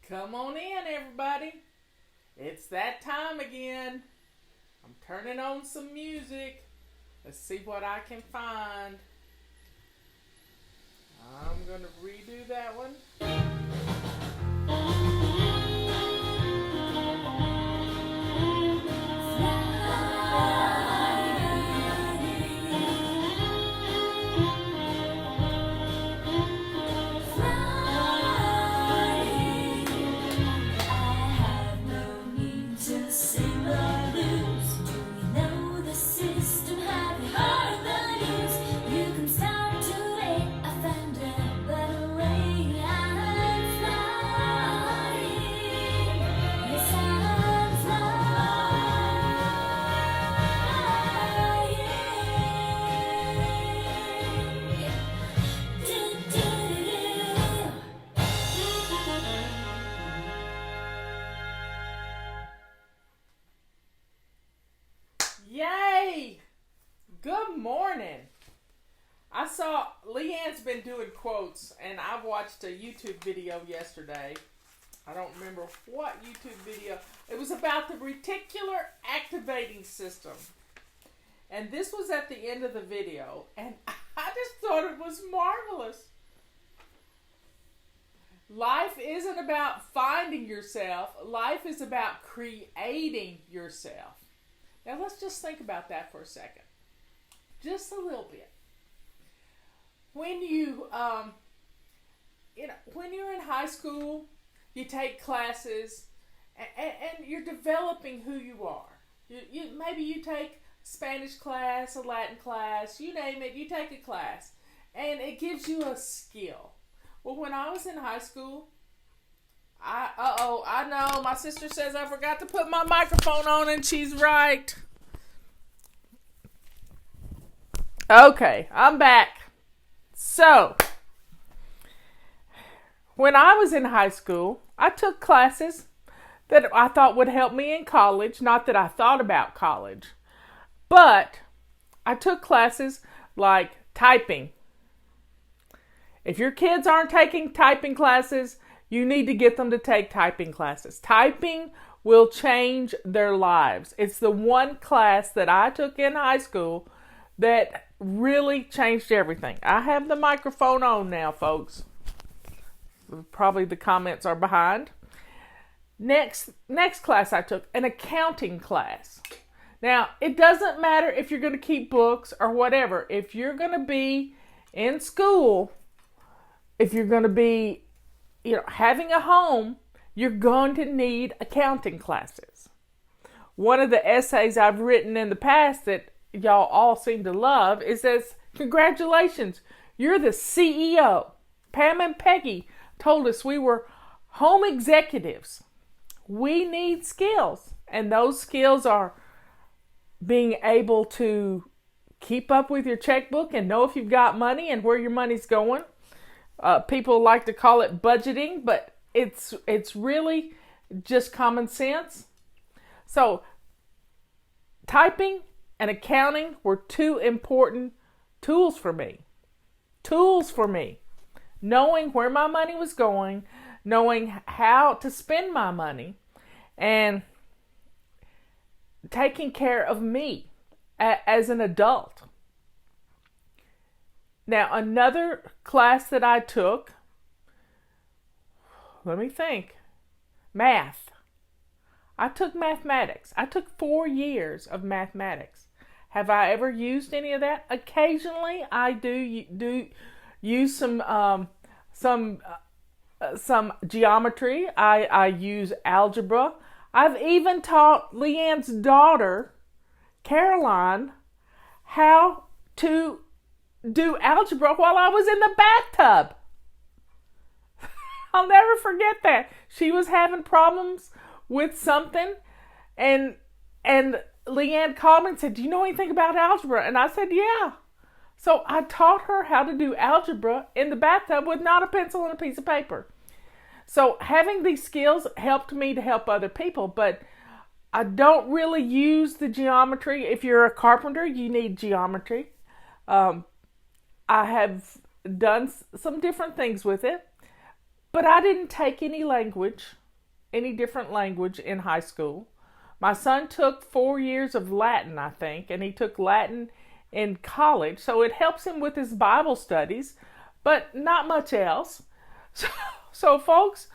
Come on in, everybody. It's that time again. I'm turning on some music. Let's see what I can find. I'm going to redo that one. Yay! Good morning. I saw Leanne's been doing quotes, and I watched a YouTube video yesterday. I don't remember what YouTube video. It was about the reticular activating system. And this was at the end of the video, and I just thought it was marvelous. Life isn't about finding yourself. Life is about creating yourself. Now let's just think about that for a second. Just a little bit. When when you're in high school, you take classes, and you're developing who you are. Maybe you take Spanish class, a Latin class, you name it, you take a class, and it gives you a skill. Well, when I was in high school, I know, my sister says I forgot to put my microphone on, and she's right. Okay, I'm back. So, when I was in high school, I took classes that I thought would help me in college. Not that I thought about college, but I took classes like typing. If your kids aren't taking typing classes, you need to get them to take typing classes. Typing will change their lives. It's the one class that I took in high school that really changed everything. I have the microphone on now, folks. Probably the comments are behind. Next class I took, an accounting class. Now, it doesn't matter if you're going to keep books or whatever. If you're going to be in school, if you're going to be, having a home, you're going to need accounting classes. One of the essays I've written in the past that y'all all seem to love is this: congratulations, you're the CEO. Pam and Peggy told us we were home executives. We need skills, and those skills are being able to keep up with your checkbook and know if you've got money and where your money's going. People like to call it budgeting, but it's really just common sense. So, typing and accounting were two important tools for me. Knowing where my money was going, knowing how to spend my money, and taking care of me as an adult. Now, another class that I took, let me think, math. I took mathematics. I took 4 years of mathematics. Have I ever used any of that? Occasionally, I do use some geometry. I use algebra. I've even taught Leanne's daughter, Caroline, how to do algebra while I was in the bathtub. I'll never forget that. She was having problems with something, and Leanne called me and said, "Do you know anything about algebra?" And I said, "Yeah." So I taught her how to do algebra in the bathtub with not a pencil and a piece of paper. So having these skills helped me to help other people, but I don't really use the geometry. If you're a carpenter, you need geometry. I have done some different things with it, But I didn't take any different language in high school. My son took 4 years of Latin, I think, and he took Latin in college, so it helps him with his Bible studies, but not much else. So, so folks,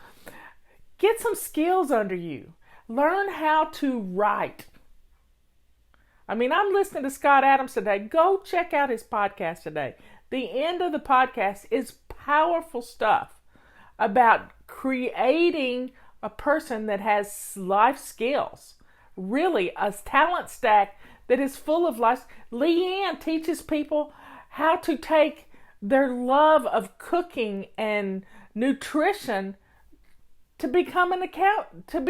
get some skills under you. Learn how to write. I mean, I'm listening to Scott Adams today. Go check out his podcast today. The end of the podcast is powerful stuff about creating a person that has life skills. Really, a talent stack that is full of life. Leanne teaches people how to take their love of cooking and nutrition to become an account, to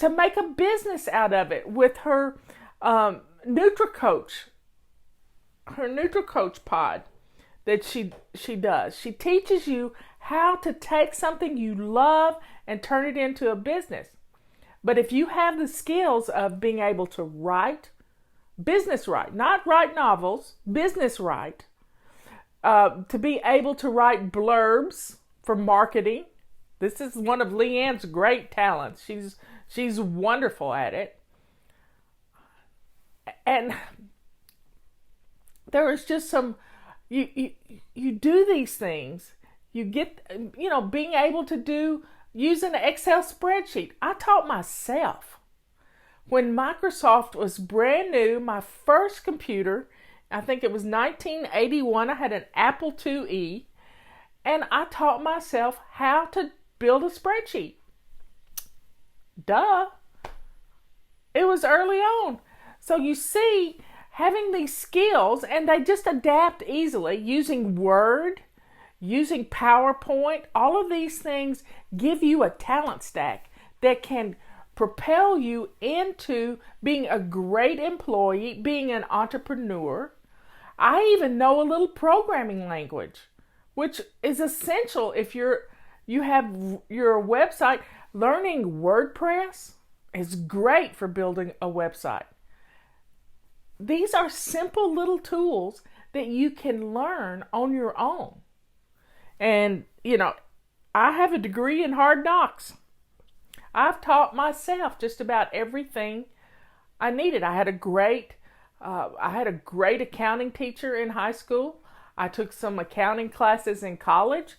make a business out of it with her NutriCoach, her NutriCoach pod that she does. She teaches you how to take something you love and turn it into a business. But if you have the skills of being able to write, business write, not write novels, business write, to be able to write blurbs for marketing. This is one of Leanne's great talents. She's wonderful at it. And there is just some, you do these things. You get, being able to use an Excel spreadsheet. I taught myself. When Microsoft was brand new, my first computer, I think it was 1981, I had an Apple IIe, and I taught myself how to build a spreadsheet. Duh. It was early on. So you see, having these skills, and they just adapt easily, using Word, using PowerPoint, all of these things give you a talent stack that can propel you into being a great employee, being an entrepreneur. I even know a little programming language, which is essential if you have your website. Learning WordPress is great for building a website. These are simple little tools that you can learn on your own. And, I have a degree in hard knocks. I've taught myself just about everything I needed. I had a great accounting teacher in high school. I took some accounting classes in college.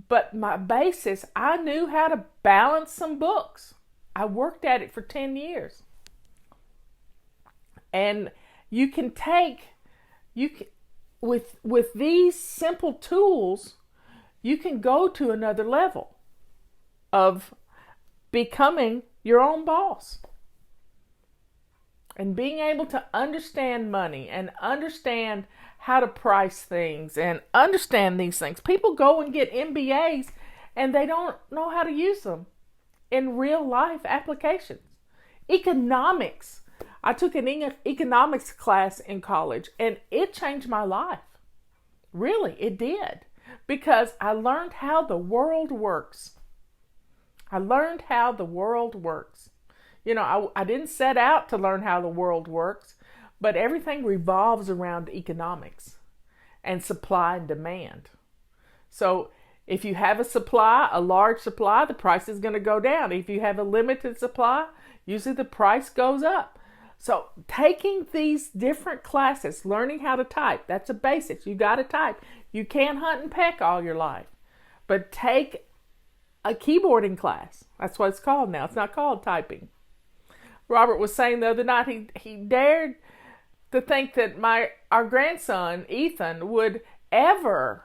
But my basis, I knew how to balance some books. I worked at it for 10 years. And with these simple tools, you can go to another level of becoming your own boss. And being able to understand money and understand how to price things and understand these things. People go and get MBAs and they don't know how to use them in real life applications. Economics. I took an economics class in college and it changed my life. Really, it did. Because I learned how the world works. I didn't set out to learn how the world works, but everything revolves around economics and supply and demand. So if you have a large supply, the price is going to go down. If you have a limited supply, usually the price goes up. So taking these different classes, learning how to type, that's a basics. You got to type. You can't hunt and peck all your life. But take a keyboarding class. That's what it's called now. It's not called typing. Robert was saying the other night he dared to think that our grandson, Ethan, would ever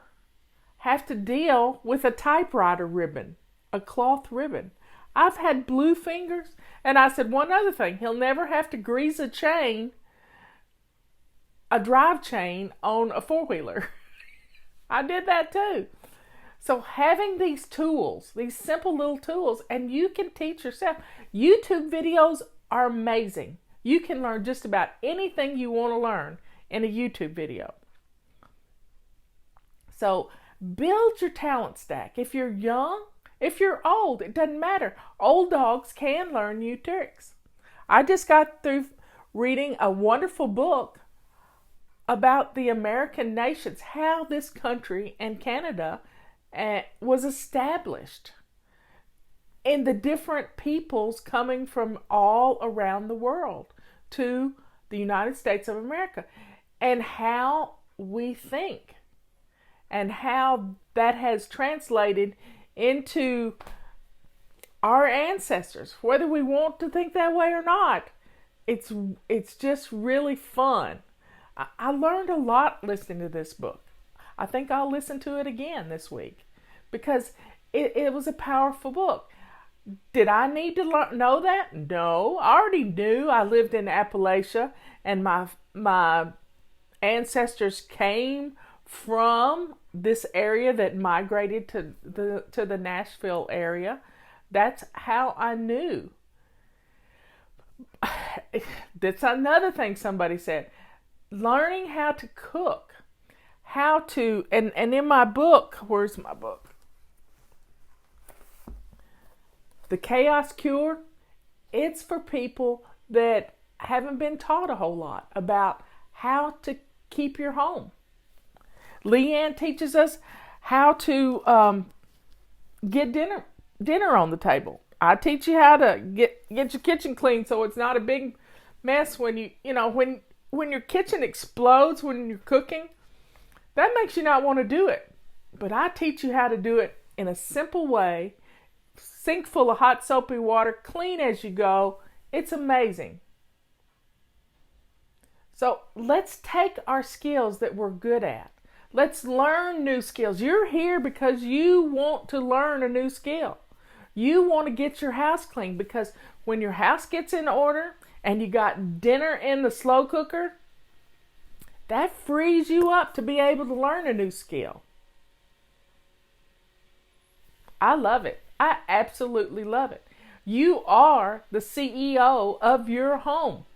have to deal with a typewriter ribbon, a cloth ribbon. I've had blue fingers, and I said one other thing, he'll never have to grease a drive chain on a four-wheeler. I did that too. So having these tools, these simple little tools, and you can teach yourself. YouTube videos are amazing. You can learn just about anything you want to learn in a YouTube video. So build your talent stack. If you're young, if you're old, it doesn't matter. Old dogs can learn new tricks. I just got through reading a wonderful book about the American nations, how this country and Canada was established, and the different peoples coming from all around the world to the United States of America, and how we think, and how that has translated into our ancestors, whether we want to think that way or not. It's just really fun. I learned a lot listening to this book. I think I'll listen to it again this week because it was a powerful book. Did I need to know that? No, I already knew. I lived in Appalachia, and my ancestors came from this area that migrated to the Nashville area. That's how I knew. That's another thing somebody said. Learning how to cook, and in my book, where's my book? The Chaos Cure, it's for people that haven't been taught a whole lot about how to keep your home. Leanne teaches us how to get dinner on the table. I teach you how to get your kitchen clean so it's not a big mess when when your kitchen explodes when you're cooking. That makes you not want to do it. But I teach you how to do it in a simple way. Sink full of hot soapy water, clean as you go. It's amazing. So let's take our skills that we're good at. Let's learn new skills. You're here because you want to learn a new skill. You want to get your house clean, because when your house gets in order and you got dinner in the slow cooker, that frees you up to be able to learn a new skill. I love it. I absolutely love it. You are the CEO of your home.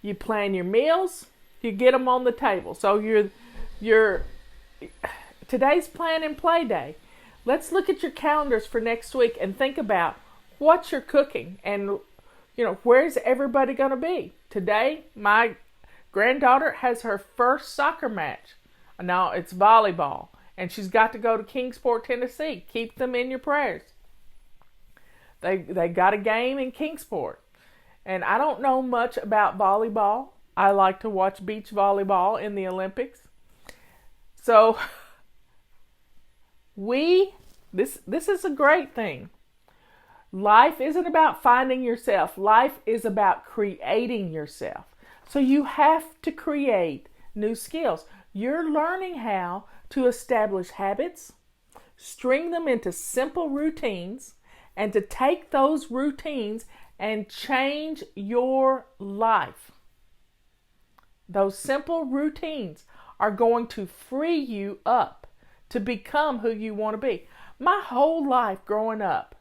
You plan your meals, you get them on the table. So today's plan and play day. Let's look at your calendars for next week and think about what you're cooking and where's everybody going to be. Today, my granddaughter has her first soccer match. Now it's volleyball. And she's got to go to Kingsport, Tennessee. Keep them in your prayers. They got a game in Kingsport. And I don't know much about volleyball. I like to watch beach volleyball in the Olympics. So this is a great thing. Life isn't about finding yourself. Life is about creating yourself. So you have to create new skills. You're learning how to establish habits, string them into simple routines, and to take those routines and change your life. Those simple routines are going to free you up to become who you want to be. My whole life growing up,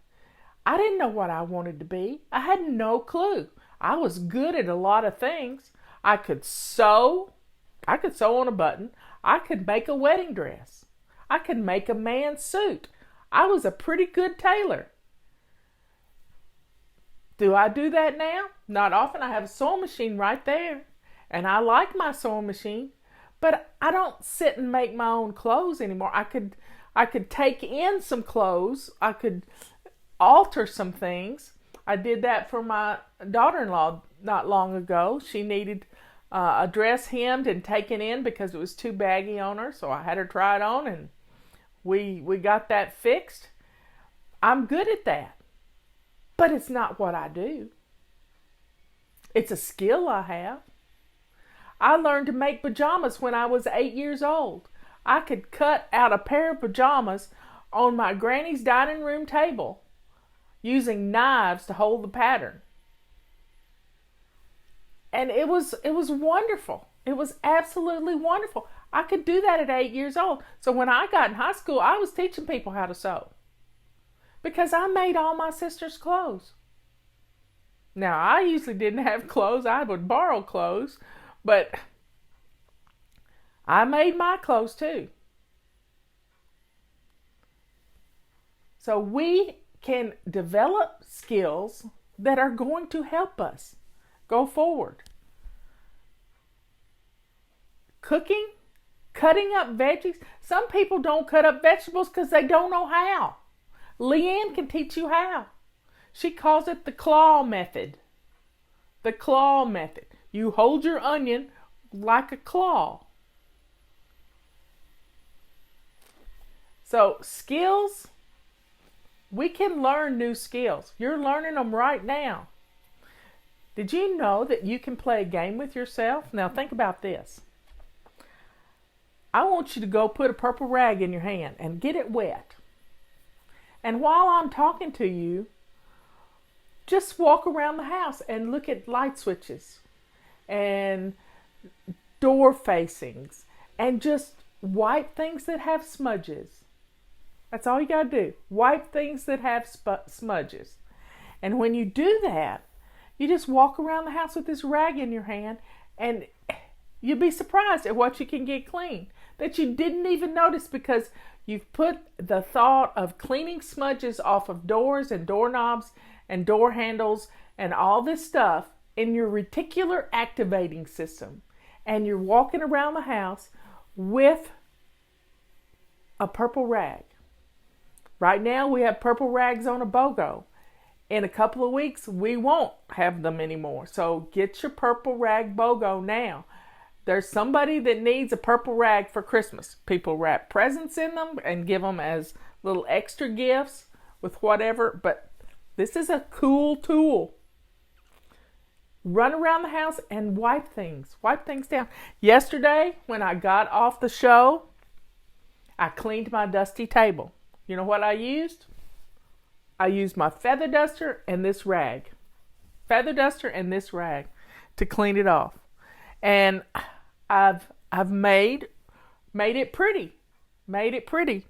I didn't know what I wanted to be. I had no clue. I was good at a lot of things. I could sew on a button. I could make a wedding dress. I could make a man's suit. I was a pretty good tailor. Do I do that now? Not often. I have a sewing machine right there. And I like my sewing machine. But I don't sit and make my own clothes anymore. I could take in some clothes. I could alter some things. I did that for my daughter-in-law not long ago. She needed a dress hemmed and taken in because it was too baggy on her. So I had her try it on, and we got that fixed. I'm good at that. But it's not what I do. It's a skill I have. I learned to make pajamas when I was 8 years old. I could cut out a pair of pajamas on my granny's dining room table using knives to hold the pattern. And it was wonderful. It was absolutely wonderful. I could do that at 8 years old. So when I got in high school, I was teaching people how to sew. Because I made all my sister's clothes. Now, I usually didn't have clothes. I would borrow clothes. But I made my clothes too. So we can develop skills that are going to help us go forward. Cooking Cutting up veggies. Some people don't cut up vegetables because they don't know how. Leanne can teach you how. She calls it the claw method. The claw method. You hold your onion like a claw. So skills, we can learn new skills. You're learning them right now. Did you know that you can play a game with yourself? Now think about this. I want you to go put a purple rag in your hand and get it wet. And while I'm talking to you, just walk around the house and look at light switches and door facings and just wipe things that have smudges. That's all you got to do. Wipe things that have smudges. And when you do that, you just walk around the house with this rag in your hand and you'll be surprised at what you can get clean that you didn't even notice because you've put the thought of cleaning smudges off of doors and doorknobs and door handles and all this stuff in your reticular activating system. And you're walking around the house with a purple rag. Right now we have purple rags on a BOGO. In a couple of weeks we won't have them anymore. So get your purple rag BOGO now. There's somebody that needs a purple rag for Christmas. People wrap presents in them and give them as little extra gifts with whatever. But this is a cool tool. Run around the house and wipe things. Wipe things down. Yesterday, when I got off the show, I cleaned my dusty table. You know what I used? I used my feather duster and this rag. Feather duster and this rag to clean it off. And I've made it pretty. Made it pretty.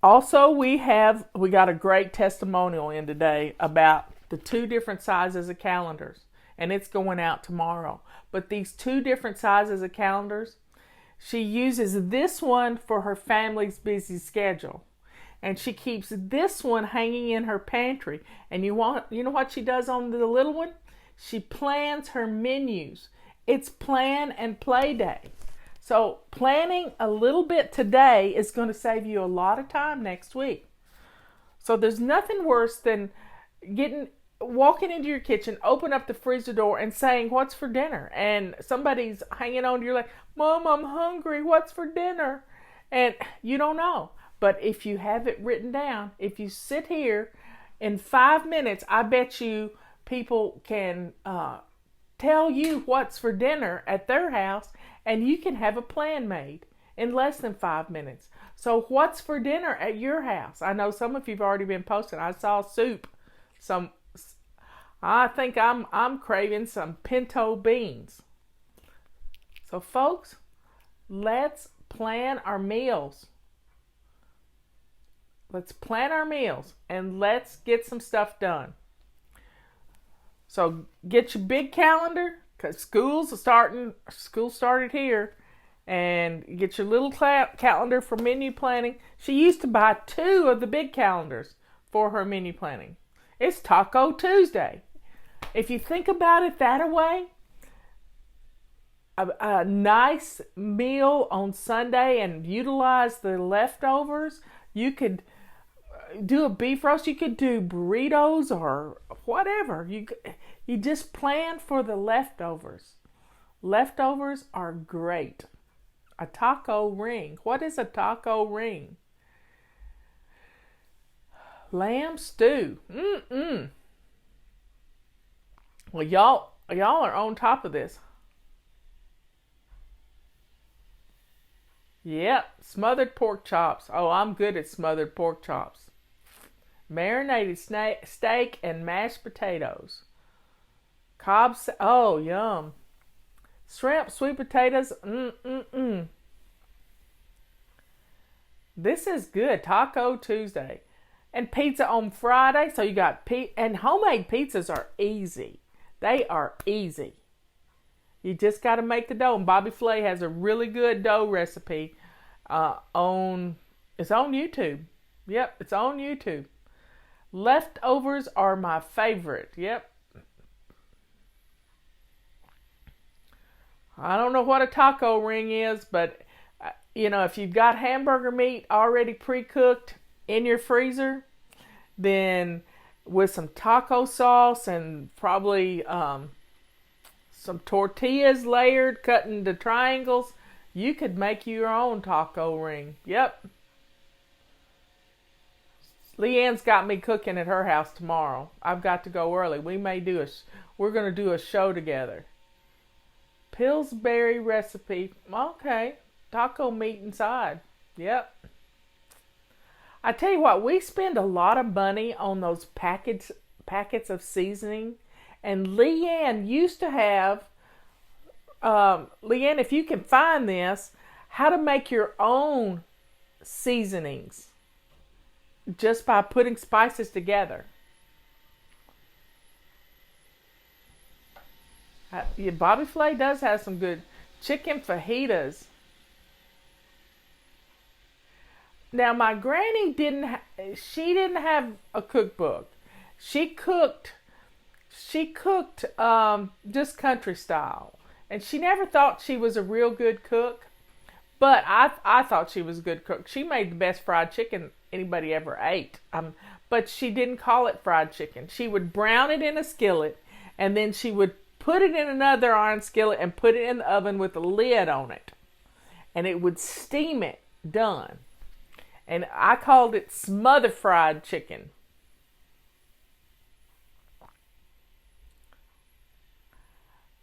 Also, we got a great testimonial in today about the 2 different sizes of calendars, and it's going out tomorrow. But these 2 different sizes of calendars, she uses this one for her family's busy schedule, and she keeps this one hanging in her pantry. And you know what she does on the little one? She plans her menus. It's plan and play day. So planning a little bit today is going to save you a lot of time next week. So there's nothing worse than walking into your kitchen, open up the freezer door and saying, "What's for dinner?" And somebody's hanging on to you like, "Mom, I'm hungry. What's for dinner?" And you don't know. But if you have it written down, if you sit here in 5 minutes, I bet you people can tell you what's for dinner at their house, and you can have a plan made in less than 5 minutes. So what's for dinner at your house? I know some of you've already been posting. I saw soup. I think I'm craving some pinto beans. So folks, let's plan our meals. Let's plan our meals and let's get some stuff done. So get your big calendar, because school started here, and get your little calendar for menu planning. She used to buy 2 of the big calendars for her menu planning. It's Taco Tuesday. If you think about it that way, a nice meal on Sunday and utilize the leftovers. You could do a beef roast. You could do burritos or whatever. You just plan for the leftovers. Leftovers are great. A taco ring. What is a taco ring? Lamb stew. Well, y'all are on top of this. Yep, smothered pork chops. Oh, I'm good at smothered pork chops. Marinated steak and mashed potatoes. Oh, yum. Shrimp, sweet potatoes. This is good. Taco Tuesday. And pizza on Friday. So you got and homemade pizzas are easy. They are easy. You just got to make the dough. And Bobby Flay has a really good dough recipe it's on YouTube. Yep, it's on YouTube. Leftovers are my favorite. Yep. I don't know what a taco ring is, but if you've got hamburger meat already pre-cooked in your freezer, then with some taco sauce and probably some tortillas layered, cut into triangles, you could make your own taco ring. Yep. Leanne's got me cooking at her house tomorrow. I've got to go early. We're going to do a show together. Pillsbury recipe. Okay. Taco meat inside. Yep. I tell you what, we spend a lot of money on those packets of seasoning. And Leanne used to have, Leanne, if you can find this, how to make your own seasonings just by putting spices together. Bobby Flay does have some good chicken fajitas. Now my granny didn't have a cookbook. She cooked just country style, and she never thought she was a real good cook. But I thought she was a good cook. She made the best fried chicken anybody ever ate. But she didn't call it fried chicken. She would brown it in a skillet, and then she would put it in another iron skillet and put it in the oven with a lid on it. And it would steam it done. And I called it smother fried chicken.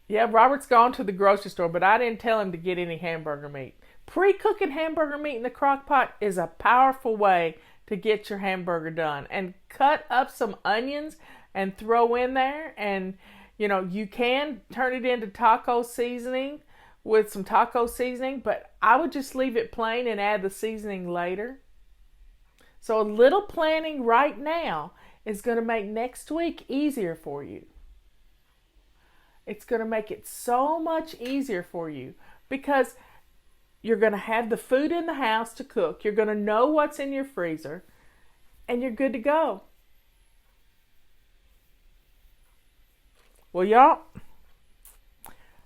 Yeah, Robert's gone to the grocery store, but I didn't tell him to get any hamburger meat. Pre-cooking hamburger meat in the crock pot is a powerful way to get your hamburger done. And cut up some onions and throw in there. And, you can turn it into taco seasoning with some taco seasoning, but I would just leave it plain and add the seasoning later. So a little planning right now is going to make next week easier for you. It's going to make it so much easier for you because you're going to have the food in the house to cook. You're going to know what's in your freezer, and you're good to go. Well, y'all,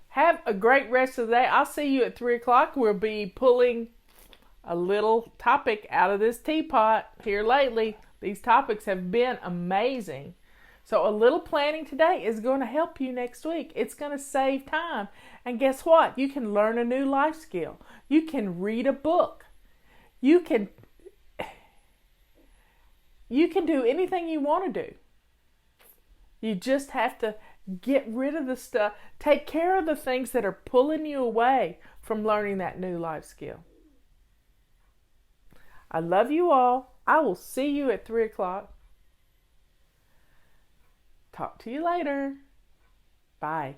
have a great rest of the day. I'll see you at 3 o'clock. We'll be pulling a little topic out of this teapot here lately. These topics have been amazing. So a little planning today is going to help you next week. It's going to save time. And guess what? You can learn a new life skill. You can read a book. You can do anything you want to do. You just have to get rid of the stuff. Take care of the things that are pulling you away from learning that new life skill. I love you all. I will see you at 3 o'clock. Talk to you later. Bye.